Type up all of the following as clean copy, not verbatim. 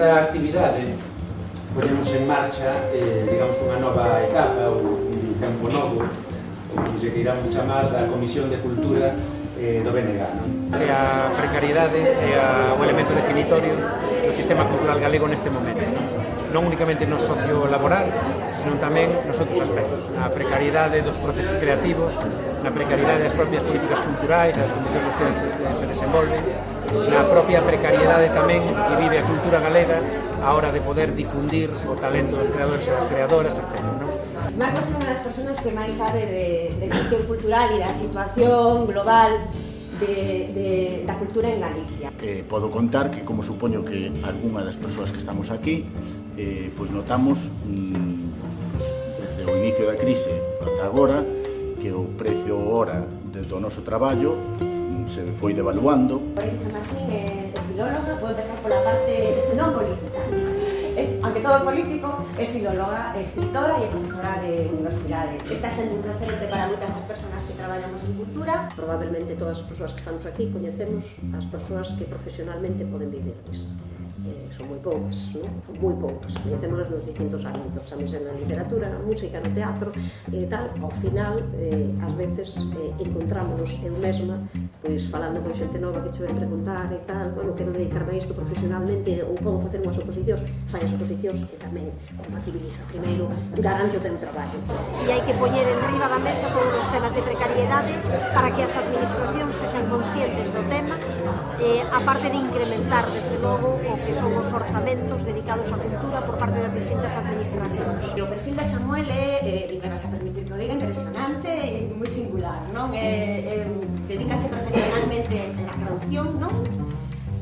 esta actividade ponemos en marcha, digamos, unha nova etapa, un tempo novo, como lle queiramos chamar, da Comisión de Cultura do BNG. A precariedade é o elemento definitorio do sistema cultural galego neste momento. Non únicamente no socio laboral, senón tamén nos outros aspectos. Na precariedade dos procesos creativos, na precariedade das propias políticas culturais, as condicións nas que se desenvolven, na propia precariedade tamén que vive a cultura galega a hora de poder difundir o talento dos creadores e das creadoras, etc. Marcos é unha das persoas que máis sabe de gestión cultural e da situación global da cultura en Galicia. Podo contar que, como supoño que algunha das persoas que estamos aquí, pois notamos desde o inicio da crise ata agora que o precio hora do noso traballo se foi devaluando. San Martín é filóloga, vou empezar pola parte non política. Aunque todo político, é filóloga, é escritora e é profesora de universidade. Está sendo un referente para moitas as persoas que traballamos en cultura. Probablemente todas as persoas que estamos aquí coñecemos as persoas que profesionalmente poden vivir disto. Son moi poucas, non? Moi poucas. Coñecémolas nos distintos ámbitos, xa na literatura, na música, no teatro e tal. Ao final, ás veces, encontrámonos eu mesma, pois falando con xente nova que che ven preguntar e tal, bueno, quero dedicarme a isto profesionalmente ou podo facer unhas oposicións, fai as oposicións e tamén compatibiliza. Primeiro, garante o teu traballo. E hai que poñer en riba da mesa todos os temas de precariedade para que as administracións sexan conscientes do tema, a parte de incrementar, desde logo, o que son os orzamentos dedicados á cultura por parte das distintas administracións. O perfil de Samuel é, e me vas a permitir que o diga, impresionante e moi singular, non? Dedícase profesionalmente na traducción, non?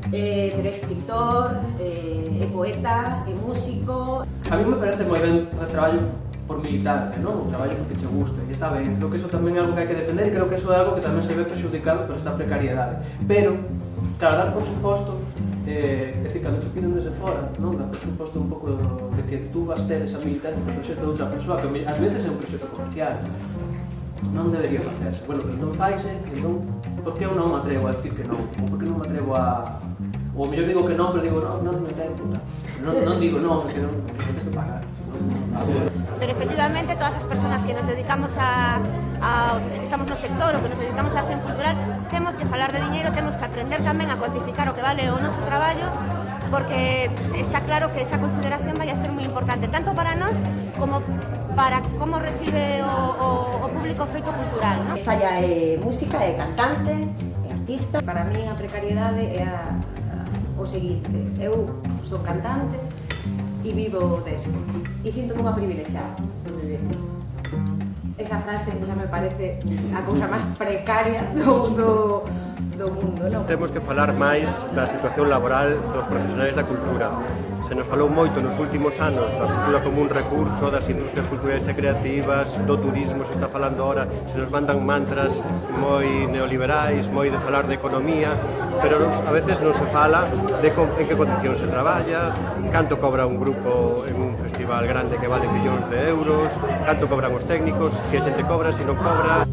Pero é escritor, é poeta, é músico. A mí me parece moi ben o traballo por militancia, non? O traballo porque che gusta, e está ben. Creo que eso tamén é algo que hai que defender e creo que eso é algo que tamén se ve prexudicado por esta precariedade. Pero, claro, dar por suposto, é dicir, cando te piden desde fora, non? Dar por suposto un pouco de que tú vas ter esa militancia co proxecto de outra persoa, que ás veces é un proxecto comercial. Non debería facerse. Bueno, pero non faise, entón, por que eu non me atrevo a decir que non? Ou por que non me atrevo a... Ou mellor digo que non, pero digo non me tempo, non digo non, que non tens que pagar. Pero efectivamente todas as persoas que nos dedicamos estamos no sector ou que nos dedicamos á acción cultural temos que falar de diñeiro, temos que aprender tamén a cuantificar o que vale o noso traballo, porque está claro que esa consideración vai a ser moi importante tanto para nós como para como recibe o público feito cultural, non? Falla é música, é cantante, é artista. Para min a precariedade é o seguinte: eu son cantante e vivo desto e sinto unha privilexiada por vivir disto. Esa frase xa me parece a cousa máis precaria do mundo, non? Temos que falar máis da situación laboral dos profesionais da cultura. Se nos falou moito nos últimos anos da cultura como un recurso, das industrias culturais e creativas, do turismo, se está falando ahora, se nos mandan mantras moi neoliberais, moi de falar de economía, pero a veces non se fala de en que condicións se traballa, canto cobra un grupo en un festival grande que vale millóns de euros, canto cobran os técnicos, se a xente cobra, se non cobra.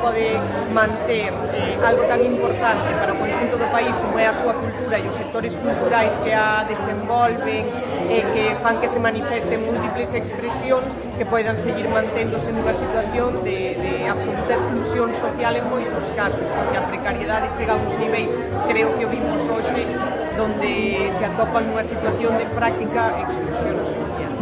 Pode manter algo tan importante para o conxunto do país como é a súa cultura e os sectores culturais que a desenvolven e que fan que se manifesten múltiples expresións que poidan seguir manténdose nunha situación de absoluta exclusión social en moitos casos, porque a precariedade chega a uns niveis, creo que o vimos hoxe, donde se atopan nunha situación de práctica exclusión social.